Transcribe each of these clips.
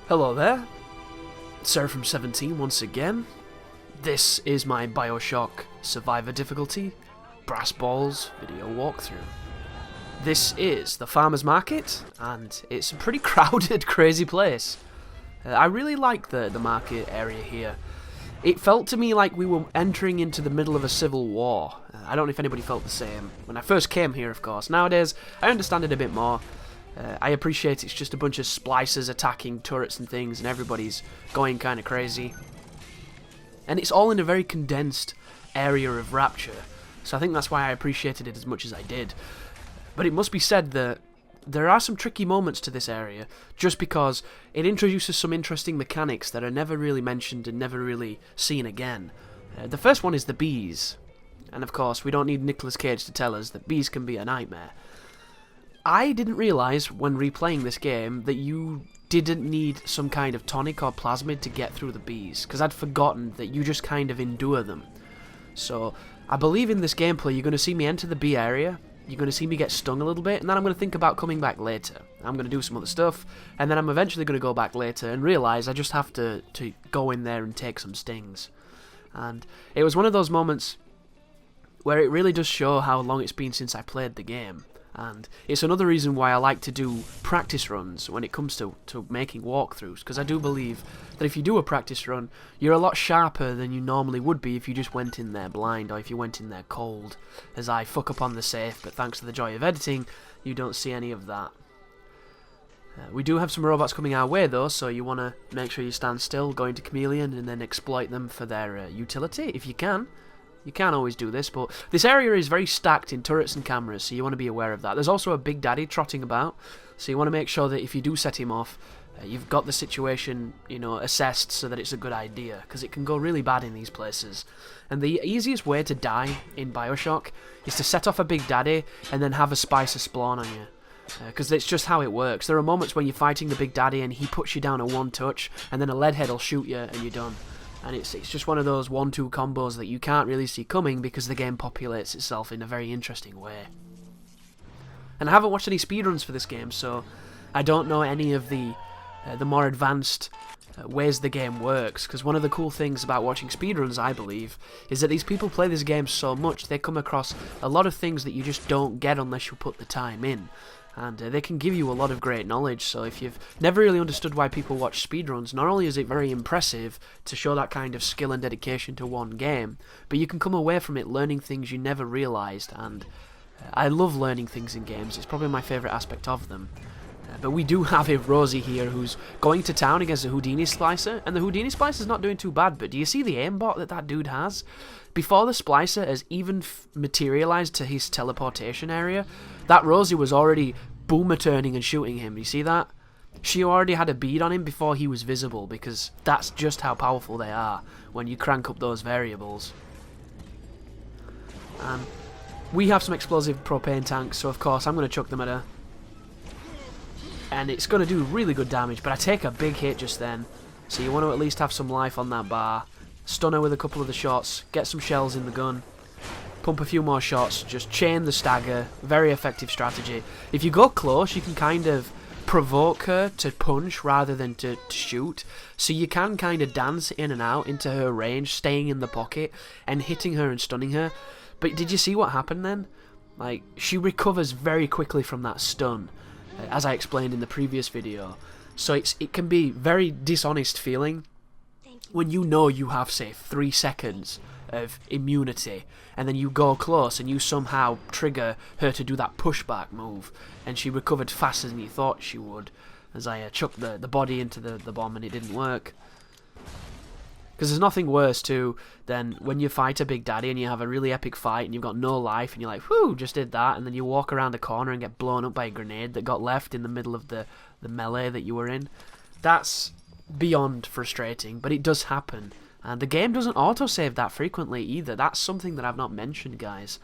Hello there, Sarah from 17 once again. This is my Bioshock Survivor difficulty, Brass Balls video walkthrough. This is the farmer's market, and it's a pretty crowded, crazy place. I really like the market area here. It felt to me like we were entering into the middle of a civil war. I don't know if anybody felt the same. When I first came here, of course. Nowadays, I understand it a bit more. I appreciate it's just a bunch of splicers attacking turrets and things, and everybody's going kind of crazy. And it's all in a very condensed area of Rapture, so I think that's why I appreciated it as much as I did. But it must be said that there are some tricky moments to this area, just because it introduces some interesting mechanics that are never really mentioned and never really seen again. The first one is the bees, and of course we don't need Nicolas Cage to tell us that bees can be a nightmare. I didn't realise when replaying this game that you didn't need some kind of tonic or plasmid to get through the bees, because I'd forgotten that you just kind of endure them. So I believe in this gameplay you're going to see me enter the bee area, you're going to see me get stung a little bit, and then I'm going to think about coming back later. I'm going to do some other stuff, and then I'm eventually going to go back later and realise I just have to go in there and take some stings. And it was one of those moments where it really does show how long it's been since I played the game. And it's another reason why I like to do practice runs when it comes to making walkthroughs, because I do believe that if you do a practice run, you're a lot sharper than you normally would be if you just went in there blind, or if you went in there cold, as I fuck up on the safe, but thanks to the joy of editing, you don't see any of that. We do have some robots coming our way though, so you want to make sure you stand still, go into Chameleon, and then exploit them for their utility, if you can. You can't always do this, but this area is very stacked in turrets and cameras, so you want to be aware of that. There's also a Big Daddy trotting about, so you want to make sure that if you do set him off, you've got the situation, assessed so that it's a good idea, because it can go really bad in these places. And the easiest way to die in Bioshock is to set off a Big Daddy and then have a Spicer spawn on you. Because it's just how it works. There are moments when you're fighting the Big Daddy and he puts you down at one touch, and then a Leadhead will shoot you and you're done. And it's just one of those 1-2 combos that you can't really see coming because the game populates itself in a very interesting way. And I haven't watched any speedruns for this game, so I don't know any of the more advanced ways the game works, because one of the cool things about watching speedruns, I believe, is that these people play this game so much they come across a lot of things that you just don't get unless you put the time in. And they can give you a lot of great knowledge, so if you've never really understood why people watch speedruns, not only is it very impressive to show that kind of skill and dedication to one game, but you can come away from it learning things you never realised, and I love learning things in games. It's probably my favourite aspect of them. But we do have a Rosie here who's going to town against a Houdini Splicer, and the Houdini Splicer's not doing too bad, but do you see the aimbot that dude has? Before the Splicer has even materialised to his teleportation area, that Rosie was already boomer turning and shooting him. You see that? She already had a bead on him before he was visible, because that's just how powerful they are when you crank up those variables. We have some explosive propane tanks, so of course I'm going to chuck them at her. And it's going to do really good damage, but I take a big hit just then. So you want to at least have some life on that bar. Stun her with a couple of the shots, get some shells in the gun, pump a few more shots, just chain the stagger. Very effective strategy. If you go close, you can kind of provoke her to punch rather than to shoot. So you can kind of dance in and out into her range, staying in the pocket and hitting her and stunning her. But did you see what happened then? Like, she recovers very quickly from that stun, as I explained in the previous video. So it can be very dishonest feeling when you know you have, say, 3 seconds of immunity, and then you go close and you somehow trigger her to do that pushback move, and she recovered faster than you thought she would, as I chucked the body into the bomb and it didn't work. Because there's nothing worse too than when you fight a Big Daddy and you have a really epic fight and you've got no life and you're like, whew, just did that, and then you walk around a corner and get blown up by a grenade that got left in the middle of the melee that you were in. That's beyond frustrating, but it does happen. And the game doesn't autosave that frequently either. That's something that I've not mentioned, guys.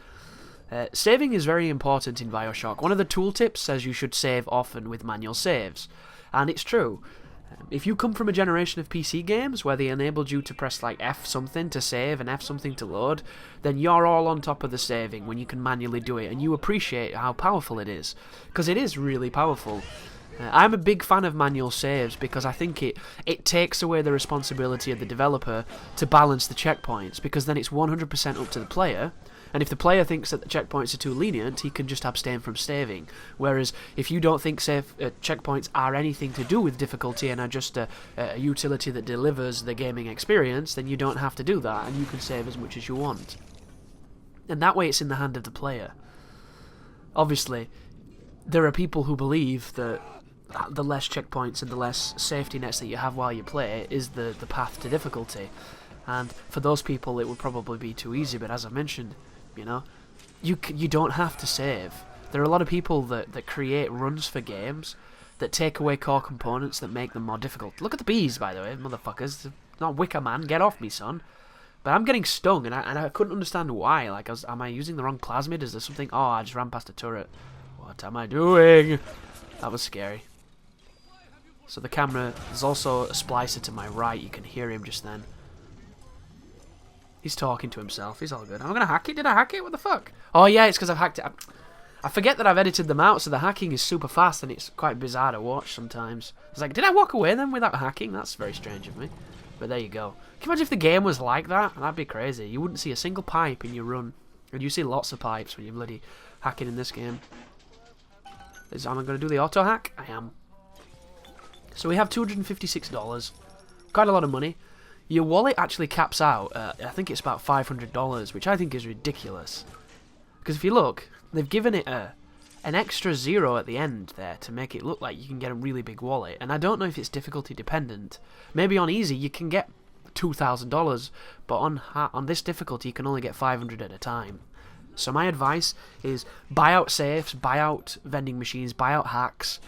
Saving is very important in Bioshock. One of the tooltips says you should save often with manual saves. And it's true. If you come from a generation of PC games where they enabled you to press like F something to save and F something to load, then you're all on top of the saving when you can manually do it, and you appreciate how powerful it is. Because it is really powerful. I'm a big fan of manual saves because I think it takes away the responsibility of the developer to balance the checkpoints, because then it's 100% up to the player, and if the player thinks that the checkpoints are too lenient, he can just abstain from saving. Whereas if you don't think checkpoints are anything to do with difficulty and are just a utility that delivers the gaming experience, then you don't have to do that, and you can save as much as you want. And that way it's in the hand of the player. Obviously, there are people who believe that the less checkpoints and the less safety nets that you have while you play is the path to difficulty. And for those people it would probably be too easy, but as I mentioned, you know, you don't have to save. There are a lot of people that create runs for games that take away core components that make them more difficult. Look at the bees, by the way, motherfuckers. Not Wicker Man, get off me, son. But I'm getting stung, and I couldn't understand why. Like, am I using the wrong plasmid? Is there something? Oh, I just ran past a turret. What am I doing? That was scary. So the camera, there's also a splicer to my right. You can hear him just then. He's talking to himself. He's all good. Am I going to hack it? Did I hack it? What the fuck? Oh, yeah, it's because I've hacked it. I forget that I've edited them out, so the hacking is super fast, and it's quite bizarre to watch sometimes. It's like, did I walk away then without hacking? That's very strange of me. But there you go. Can you imagine if the game was like that? That'd be crazy. You wouldn't see a single pipe in your run. And you see lots of pipes when you're bloody hacking in this game. Am I going to do the auto hack? I am. So we have $256. Quite a lot of money. Your wallet actually caps out, I think it's about $500, which I think is ridiculous. Because if you look, they've given it an extra 0 at the end there to make it look like you can get a really big wallet. And I don't know if it's difficulty dependent. Maybe on easy you can get $2,000, but on this difficulty you can only get 500 at a time. So my advice is buy out safes, buy out vending machines, buy out hacks,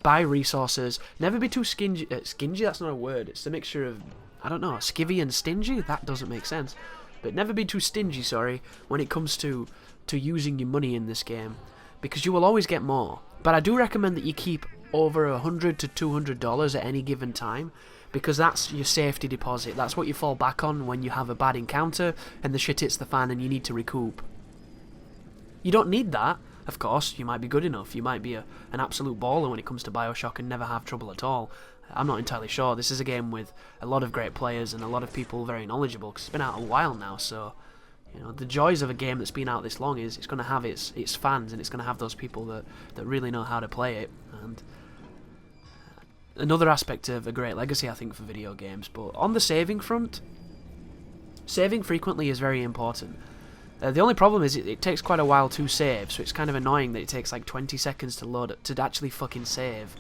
buy resources. Never be too stingy. Stingy, that's not a word. It's a mixture of, I don't know, skivvy and stingy? That doesn't make sense. But never be too stingy, sorry, when it comes to using your money in this game, because you will always get more. But I do recommend that you keep over $100 to $200 at any given time, because that's your safety deposit. That's what you fall back on when you have a bad encounter and the shit hits the fan and you need to recoup. You don't need that. Of course, you might be good enough. You might be an absolute baller when it comes to Bioshock and never have trouble at all. I'm not entirely sure. This is a game with a lot of great players and a lot of people very knowledgeable, because it's been out a while now, so you know, the joys of a game that's been out this long is it's going to have its fans, and it's going to have those people that really know how to play it. And another aspect of a great legacy, I think, for video games. But on the saving front, saving frequently is very important. The only problem is it takes quite a while to save, so it's kind of annoying that it takes like 20 seconds to load to actually fucking save.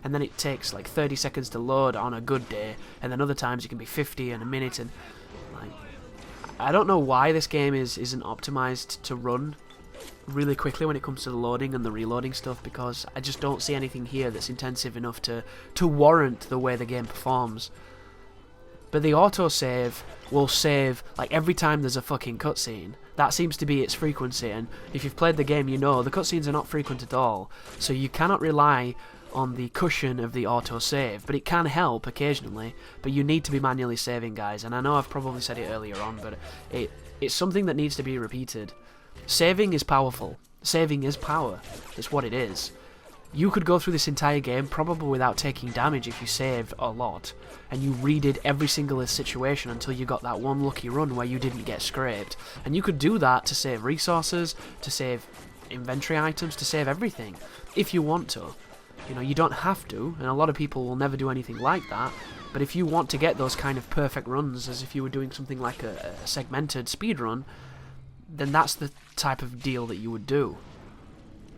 And then it takes like 30 seconds to load on a good day, and then other times it can be 50 in a minute. And like, I don't know why this game isn't optimized to run really quickly when it comes to the loading and the reloading stuff, because I just don't see anything here that's intensive enough to warrant the way the game performs. But the autosave will save like every time there's a fucking cutscene. That seems to be its frequency, and if you've played the game, you know the cutscenes are not frequent at all, so you cannot rely on the cushion of the autosave. But it can help occasionally, but you need to be manually saving, guys. And I know I've probably said it earlier on, but it's something that needs to be repeated. Saving is powerful. Saving is power. It's what it is. You could go through this entire game probably without taking damage if you saved a lot, and you redid every single situation until you got that one lucky run where you didn't get scraped. And you could do that to save resources, to save inventory items, to save everything, if you want to. You know, you don't have to, and a lot of people will never do anything like that, but if you want to get those kind of perfect runs, as if you were doing something like a segmented speed run, then that's the type of deal that you would do.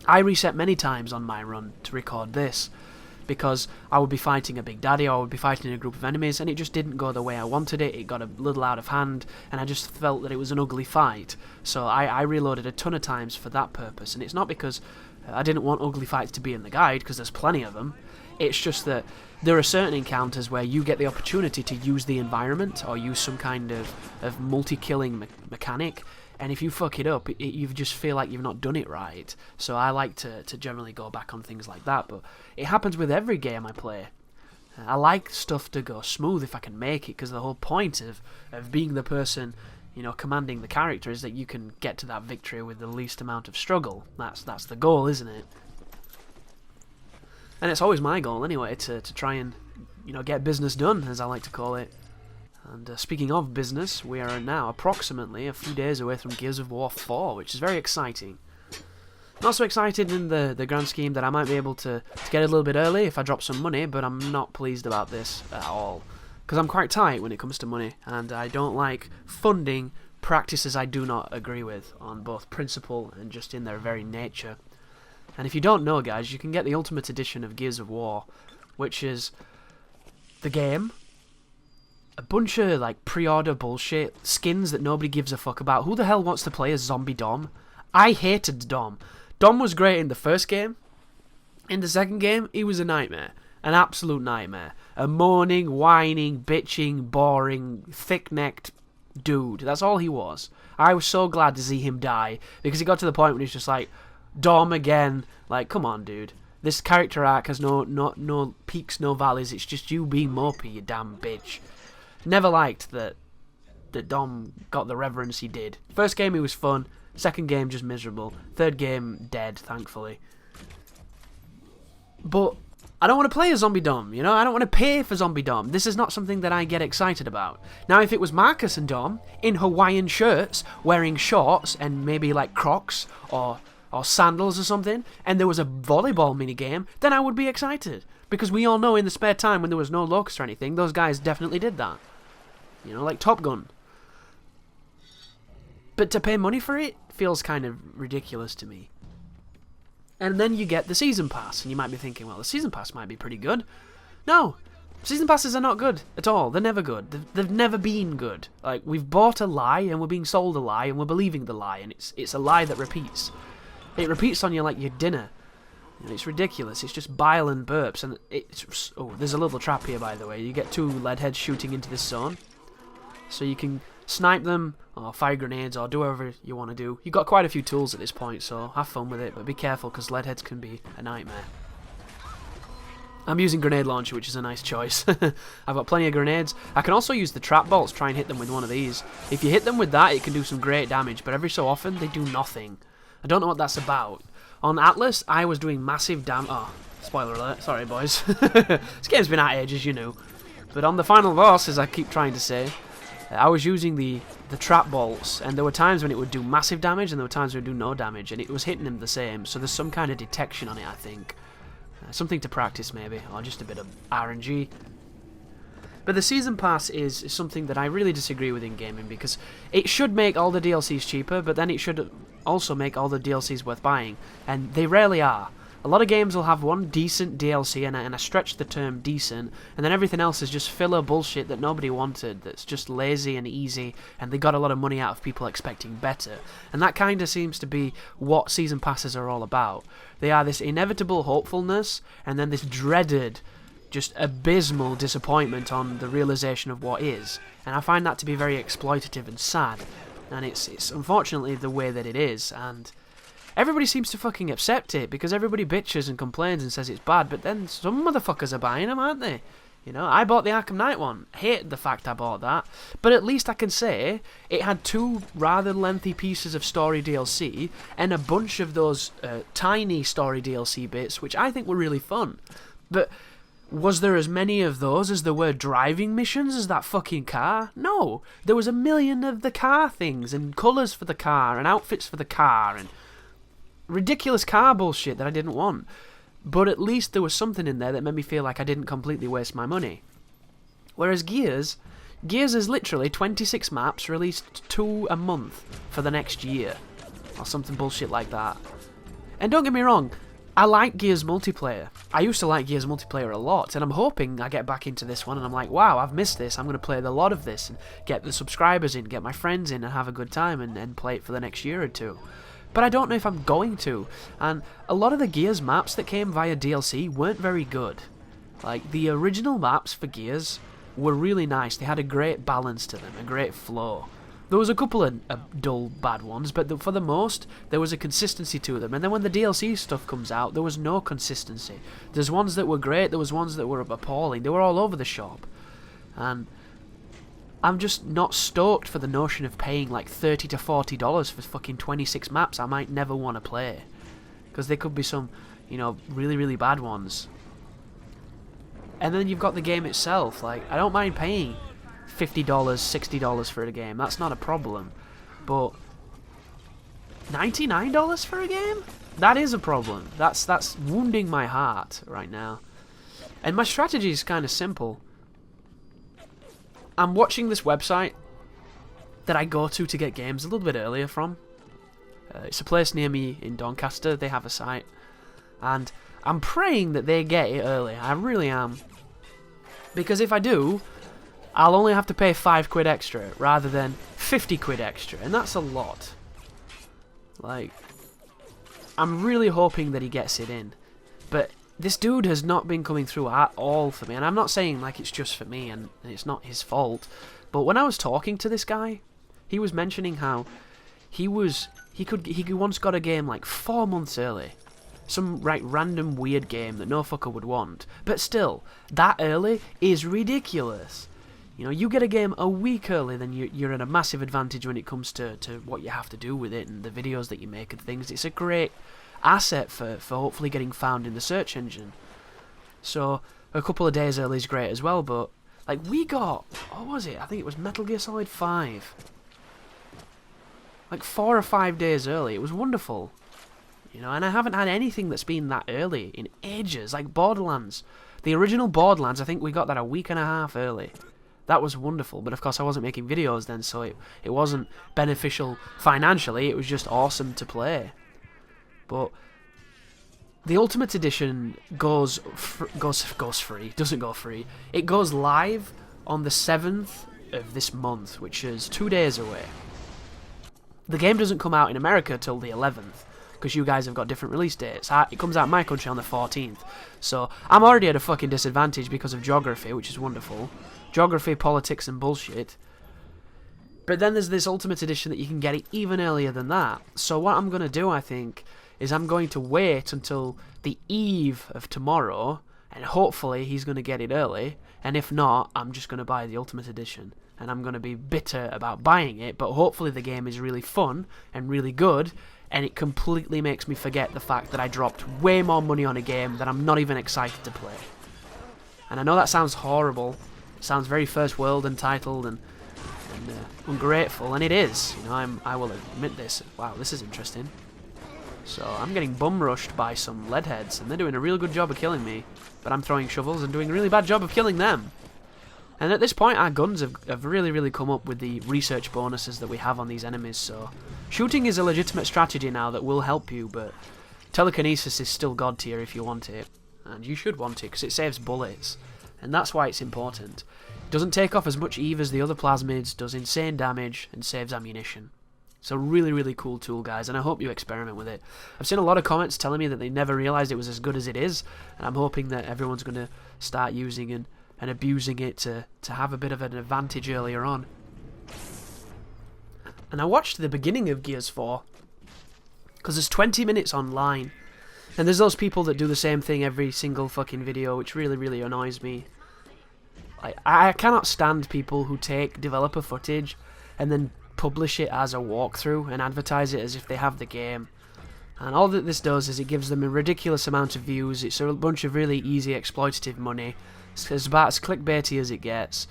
I reset many times on my run to record this, because I would be fighting a big daddy, or I would be fighting a group of enemies, and it just didn't go the way I wanted it. It got a little out of hand, and I just felt that it was an ugly fight. So I reloaded a ton of times for that purpose, and it's not because I didn't want ugly fights to be in the guide, because there's plenty of them. It's just that there are certain encounters where you get the opportunity to use the environment, or use some kind of multi-killing mechanic, and if you fuck it up, you just feel like you've not done it right. So I like to generally go back on things like that, but it happens with every game I play. I like stuff to go smooth if I can make it, because the whole point of being the person, you know, commanding the character is that you can get to that victory with the least amount of struggle. That's the goal, isn't it? And it's always my goal anyway to try and, you know, get business done, as I like to call it. And speaking of business, we are now approximately a few days away from Gears of War 4, which is very exciting. Not so excited in the grand scheme that I might be able to get it a little bit early if I drop some money, but I'm not pleased about this at all. Because I'm quite tight when it comes to money, and I don't like funding practices I do not agree with on both principle and just in their very nature. And if you don't know, guys, you can get the Ultimate Edition of Gears of War, which is the game, a bunch of like pre-order bullshit, skins that nobody gives a fuck about. Who the hell wants to play as Zombie Dom? I hated Dom. Dom was great in the first game. In the second game, he was a nightmare. An absolute nightmare. A moaning, whining, bitching, boring, thick-necked dude. That's all he was. I was so glad to see him die, because he got to the point when he's just like, Dom again. Like, come on, dude. This character arc has no peaks, no valleys. It's just you being mopey, you damn bitch. Never liked that Dom got the reverence he did. First game he was fun. Second game just miserable. Third game dead, thankfully. But I don't want to play as Zombie Dom, you know? I don't want to pay for Zombie Dom. This is not something that I get excited about. Now, if it was Marcus and Dom in Hawaiian shirts, wearing shorts and maybe like Crocs or sandals or something, and there was a volleyball minigame, then I would be excited. Because we all know in the spare time when there was no Locust or anything, those guys definitely did that. You know, like Top Gun. But to pay money for it feels kind of ridiculous to me. And then you get the Season Pass, and you might be thinking, well, the Season Pass might be pretty good. No, Season Passes are not good at all. They're never good. They've never been good. Like, we've bought a lie, and we're being sold a lie, and we're believing the lie, and it's a lie that repeats. It repeats on you like your dinner. And it's ridiculous. It's just bile and burps, and it's... Oh, there's a little trap here, by the way. You get two lead heads shooting into this zone. So you can snipe them, or fire grenades, or do whatever you want to do. You've got quite a few tools at this point, so have fun with it, but be careful, because lead heads can be a nightmare. I'm using grenade launcher, which is a nice choice. I've got plenty of grenades. I can also use the trap bolts, try and hit them with one of these. If you hit them with that, it can do some great damage, but every so often, they do nothing. I don't know what that's about. On Atlas, I was doing massive damage. Oh, spoiler alert. Sorry, boys. This game's been out ages, you know. But on the final boss, as I keep trying to say, I was using the trap bolts, and there were times when it would do massive damage, and there were times when it would do no damage, and it was hitting him the same. So there's some kind of detection on it, I think. Something to practice, maybe, or just a bit of RNG. But the Season Pass is something that I really disagree with in gaming, because it should make all the DLCs cheaper, but then it should also make all the DLCs worth buying, and they rarely are. A lot of games will have one decent DLC, and I stretch the term decent, and then everything else is just filler bullshit that nobody wanted, that's just lazy and easy, and they got a lot of money out of people expecting better. And that kind of seems to be what Season Passes are all about. They are this inevitable hopefulness, and then this dreaded, just abysmal disappointment on the realization of what is. And I find that to be very exploitative and sad. And it's unfortunately the way that it is, and everybody seems to fucking accept it, because everybody bitches and complains and says it's bad, but then some motherfuckers are buying them, aren't they? You know, I bought the Arkham Knight one. Hated the fact I bought that. But at least I can say it had two rather lengthy pieces of story DLC and a bunch of those tiny story DLC bits, which I think were really fun. But was there as many of those as there were driving missions as that fucking car? No. There was a million of the car things, and colours for the car, and outfits for the car, and ridiculous car bullshit that I didn't want. But at least there was something in there that made me feel like I didn't completely waste my money. Whereas Gears is literally 26 maps released 2 a month for the next year. Or something bullshit like that. And don't get me wrong, I like Gears multiplayer. I used to like Gears multiplayer a lot, and I'm hoping I get back into this one, and I'm like, wow, I've missed this. I'm going to play a lot of this, and get the subscribers in, get my friends in, and have a good time, and play it for the next year or two. But I don't know if I'm going to, and a lot of the Gears maps that came via DLC weren't very good. Like, the original maps for Gears were really nice. They had a great balance to them, a great flow. There was a couple of dull, bad ones, but for the most, there was a consistency to them. And then when the DLC stuff comes out, there was no consistency. There's ones that were great, there was ones that were appalling. They were all over the shop. And I'm just not stoked for the notion of paying like $30 to $40 for fucking 26 maps I might never want to play. Because there could be some, you know, really, really bad ones. And then you've got the game itself. Like, I don't mind paying $50, $60 for a game. That's not a problem. But $99 for a game? That is a problem. That's wounding my heart right now. And my strategy is kind of simple. I'm watching this website that I go to get games a little bit earlier from. It's a place near me in Doncaster. They have a site. And I'm praying that they get it early. I really am. Because if I do, I'll only have to pay £5 extra rather than 50 quid extra. And that's a lot. Like, I'm really hoping that he gets it in. But this dude has not been coming through at all for me. And I'm not saying like it's just for me and it's not his fault. But when I was talking to this guy, he was mentioning how he once got a game like 4 months early. Some random weird game that no fucker would want. But still, that early is ridiculous. You know, you get a game a week early, then you're at a massive advantage when it comes to what you have to do with it and the videos that you make and things. It's a great asset for hopefully getting found in the search engine. So, a couple of days early is great as well, but like we got, what was it? I think it was Metal Gear Solid 5. Like 4 or 5 days early. It was wonderful. You know, and I haven't had anything that's been that early in ages, like Borderlands. The original Borderlands, I think we got that a week and a half early. That was wonderful, but of course I wasn't making videos then, so it wasn't beneficial financially, it was just awesome to play. But the Ultimate Edition goes free, doesn't go free. It goes live on the 7th of this month, which is 2 days away. The game doesn't come out in America till the 11th. Because you guys have got different release dates. It comes out in my country on the 14th. So, I'm already at a fucking disadvantage because of geography, which is wonderful. Geography, politics, and bullshit. But then there's this Ultimate Edition that you can get it even earlier than that. So what I'm going to do, I think, is I'm going to wait until the eve of tomorrow, and hopefully he's going to get it early. And if not, I'm just going to buy the Ultimate Edition. And I'm going to be bitter about buying it, but hopefully the game is really fun and really good, and it completely makes me forget the fact that I dropped way more money on a game that I'm not even excited to play. And I know that sounds horrible. It sounds very first world entitled and ungrateful, and it is. You know, I will admit this. Wow, this is interesting. So I'm getting bum rushed by some leadheads, and they're doing a real good job of killing me. But I'm throwing shovels and doing a really bad job of killing them. And at this point, our guns have really, really come up with the research bonuses that we have on these enemies, so shooting is a legitimate strategy now that will help you, but telekinesis is still god tier if you want it. And you should want it, because it saves bullets. And that's why it's important. It doesn't take off as much EVE as the other plasmids, does insane damage, and saves ammunition. It's a really, really cool tool, guys, and I hope you experiment with it. I've seen a lot of comments telling me that they never realised it was as good as it is, and I'm hoping that everyone's going to start using and abusing it to have a bit of an advantage earlier on. And I watched the beginning of Gears 4, because there's 20 minutes online, and there's those people that do the same thing every single fucking video, which really, really annoys me. I cannot stand people who take developer footage and then publish it as a walkthrough and advertise it as if they have the game. And all that this does is it gives them a ridiculous amount of views. It's a bunch of really easy exploitative money. It's about as clickbaity as it gets.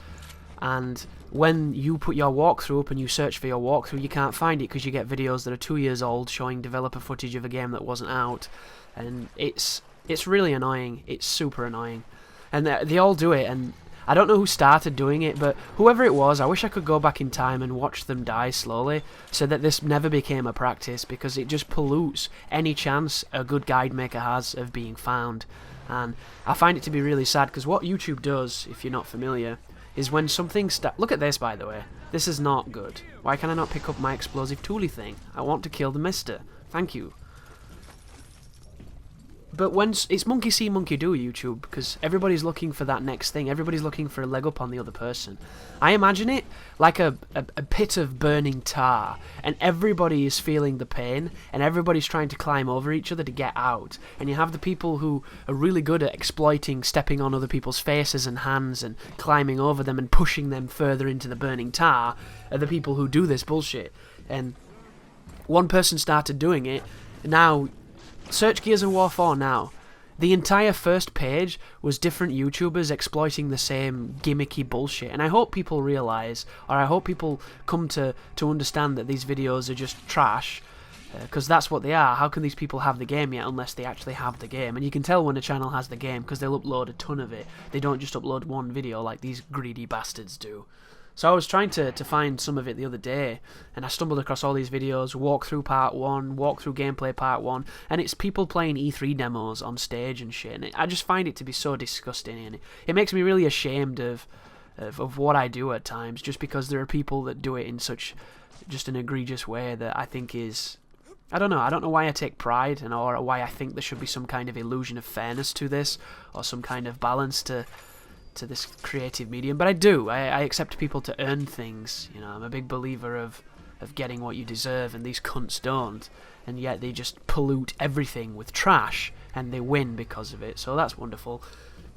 And when you put your walkthrough up and you search for your walkthrough, you can't find it because you get videos that are 2 years old showing developer footage of a game that wasn't out. And it's really annoying. It's super annoying. And they all do it, and I don't know who started doing it, but whoever it was, I wish I could go back in time and watch them die slowly so that this never became a practice, because it just pollutes any chance a good guide maker has of being found. And I find it to be really sad, because what YouTube does, if you're not familiar, is when something look at this, by the way. This is not good. Why can I not pick up my explosive toolie thing? I want to kill the mister. Thank you. But when it's monkey see, monkey do, YouTube, because everybody's looking for that next thing. Everybody's looking for a leg up on the other person. I imagine it like a pit of burning tar, and everybody is feeling the pain, and everybody's trying to climb over each other to get out. And you have the people who are really good at exploiting, stepping on other people's faces and hands and climbing over them and pushing them further into the burning tar, are the people who do this bullshit. And one person started doing it. Now, search Gears of War 4 now, The entire first page was different YouTubers exploiting the same gimmicky bullshit. And I hope people realise, or I hope people come to understand that these videos are just trash, because that's what they are. How can these people have the game yet unless they actually have the game? And you can tell when a channel has the game because they'll upload a ton of it. They don't just upload one video like these greedy bastards do. So I was trying to find some of it the other day, and I stumbled across all these videos, walkthrough part 1, walkthrough gameplay part 1, and it's people playing E3 demos on stage and shit, and I just find it to be so disgusting, and it makes me really ashamed of what I do at times, just because there are people that do it in such just an egregious way that I think is... I don't know why I take pride, or why I think there should be some kind of illusion of fairness to this, or some kind of balance to this creative medium, but I do. I accept people to earn things. You know, I'm a big believer of getting what you deserve, and these cunts don't, and yet they just pollute everything with trash, and they win because of it, so that's wonderful.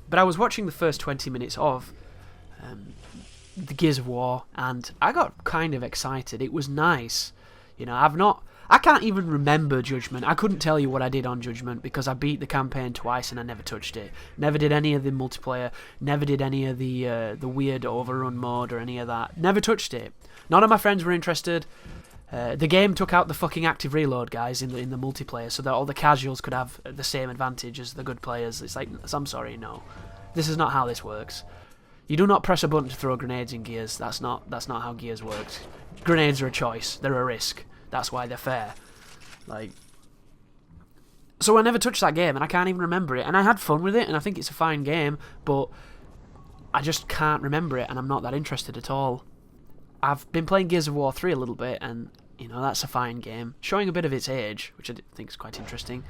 But I was watching the first 20 minutes of the Gears of War, and I got kind of excited. It was nice. You know, I can't even remember Judgment. I couldn't tell you what I did on Judgment because I beat the campaign twice and I never touched it. Never did any of the multiplayer. Never did any of the weird overrun mode or any of that. Never touched it. None of my friends were interested. The game took out the fucking active reload, guys, in the multiplayer, so that all the casuals could have the same advantage as the good players. It's like, I'm sorry, no. This is not how this works. You do not press a button to throw grenades in Gears. That's not how Gears works. Grenades are a choice. They're a risk. That's why they're fair. Like, so I never touched that game, and I can't even remember it. And I had fun with it, and I think it's a fine game, but I just can't remember it, and I'm not that interested at all. I've been playing Gears of War 3 a little bit, and, you know, that's a fine game. Showing a bit of its age, which I think is quite interesting,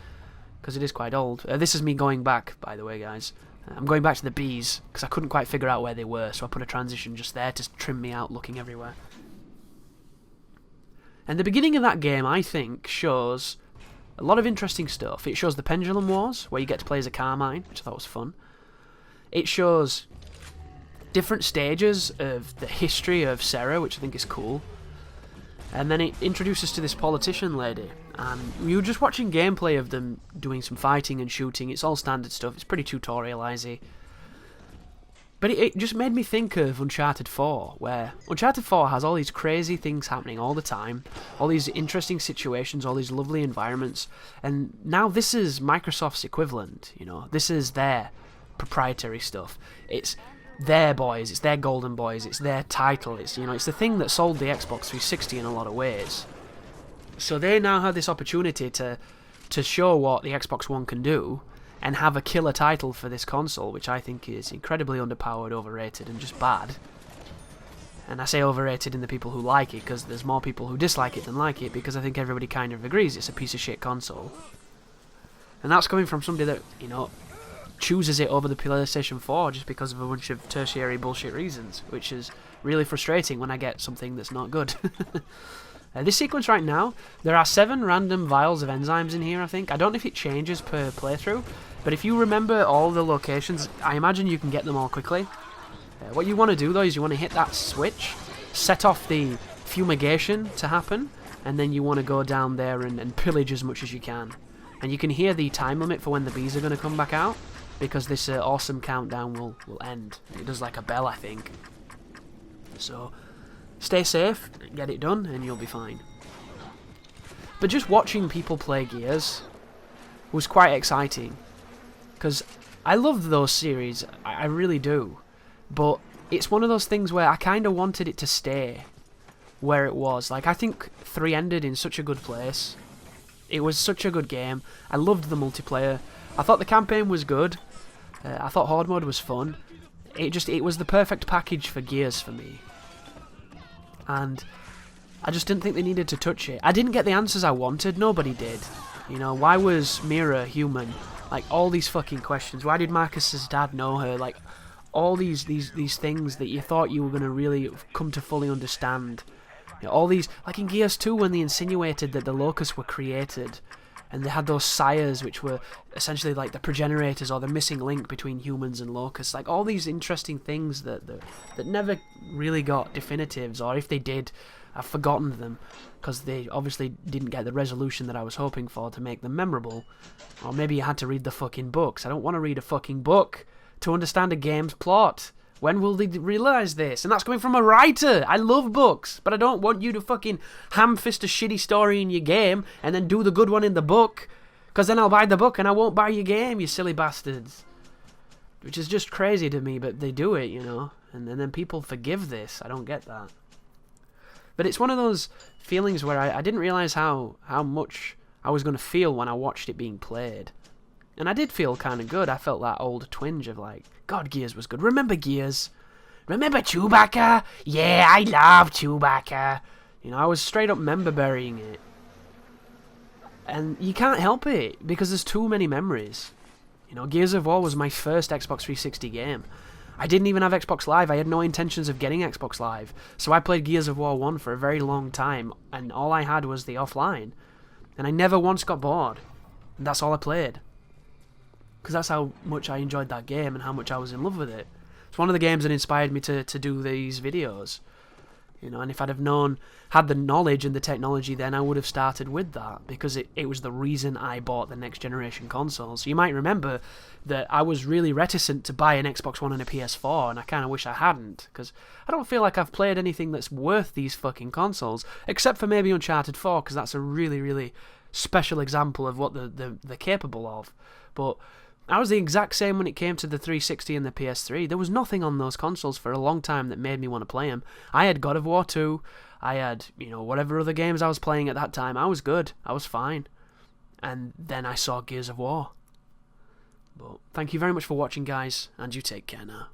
because it is quite old. This is me going back, by the way, guys. I'm going back to the bees, because I couldn't quite figure out where they were, so I put a transition just there to trim me out looking everywhere. And the beginning of that game, I think, shows a lot of interesting stuff. It shows the Pendulum Wars, where you get to play as a Carmine, which I thought was fun. It shows different stages of the history of Sarah, which I think is cool. And then it introduces to this politician lady. And we were just watching gameplay of them doing some fighting and shooting. It's all standard stuff. It's pretty tutorial-y. But it just made me think of Uncharted 4, where Uncharted 4 has all these crazy things happening all the time, all these interesting situations, all these lovely environments, and now this is Microsoft's equivalent, you know. This is their proprietary stuff. It's their boys, it's their golden boys, it's their title, it's, you know, it's the thing that sold the Xbox 360 in a lot of ways. So they now have this opportunity to show what the Xbox One can do, and have a killer title for this console, which I think is incredibly underpowered, overrated, and just bad. And I say overrated in the people who like it, because there's more people who dislike it than like it, because I think everybody kind of agrees it's a piece of shit console. And that's coming from somebody that, you know, chooses it over the PlayStation 4 just because of a bunch of tertiary bullshit reasons, which is really frustrating when I get something that's not good. This sequence right now, there are 7 random vials of enzymes in here, I think. I don't know if it changes per playthrough, but if you remember all the locations, I imagine you can get them all quickly. What you want to do, though, is you want to hit that switch, set off the fumigation to happen, and then you want to go down there and pillage as much as you can. And you can hear the time limit for when the bees are going to come back out, because this awesome countdown will end. It does like a bell, I think. So stay safe, get it done, and you'll be fine. But just watching people play Gears was quite exciting, because I love those series, I really do, but it's one of those things where I kind of wanted it to stay where it was. Like, I think 3 ended in such a good place. It was such a good game. I loved the multiplayer. I thought the campaign was good. I thought Horde mode was fun. It was the perfect package for Gears for me. And I just didn't think they needed to touch it. I didn't get the answers I wanted. Nobody did. You know, why was Mira human? Like, all these fucking questions. Why did Marcus's dad know her? Like, all these things that you thought you were going to really come to fully understand. You know, all these, like in Gears 2 when they insinuated that the Locusts were created, and they had those sires which were essentially like the progenitors or the missing link between humans and Locusts. Like, all these interesting things that never really got definitives, or if they did, I've forgotten them, because they obviously didn't get the resolution that I was hoping for to make them memorable. Or maybe you had to read the fucking books. I don't want to read a fucking book to understand a game's plot. When will they realise this? And that's coming from a writer. I love books, but I don't want you to fucking ham-fist a shitty story in your game and then do the good one in the book, because then I'll buy the book and I won't buy your game, you silly bastards. Which is just crazy to me, but they do it, you know. And then people forgive this. I don't get that. But it's one of those feelings where I didn't realise how much I was going to feel when I watched it being played. And I did feel kind of good. I felt that old twinge of like, God, Gears was good. Remember Gears? Remember Chewbacca? Yeah, I love Chewbacca. You know, I was straight up member burying it. And you can't help it, because there's too many memories. You know, Gears of War was my first Xbox 360 game. I didn't even have Xbox Live. I had no intentions of getting Xbox Live. So I played Gears of War 1 for a very long time, and all I had was the offline. And I never once got bored. And that's all I played. Because that's how much I enjoyed that game and how much I was in love with it. It's one of the games that inspired me to do these videos. You know, and if I'd have had the knowledge and the technology then, I would have started with that, because it was the reason I bought the next generation consoles. So you might remember that I was really reticent to buy an Xbox One and a PS4, and I kind of wish I hadn't, because I don't feel like I've played anything that's worth these fucking consoles, except for maybe Uncharted 4, because that's a really, really special example of what they're capable of. But I was the exact same when it came to the 360 and the PS3. There was nothing on those consoles for a long time that made me want to play them. I had God of War 2. I had, you know, whatever other games I was playing at that time. I was good. I was fine. And then I saw Gears of War. But thank you very much for watching, guys, and you take care now.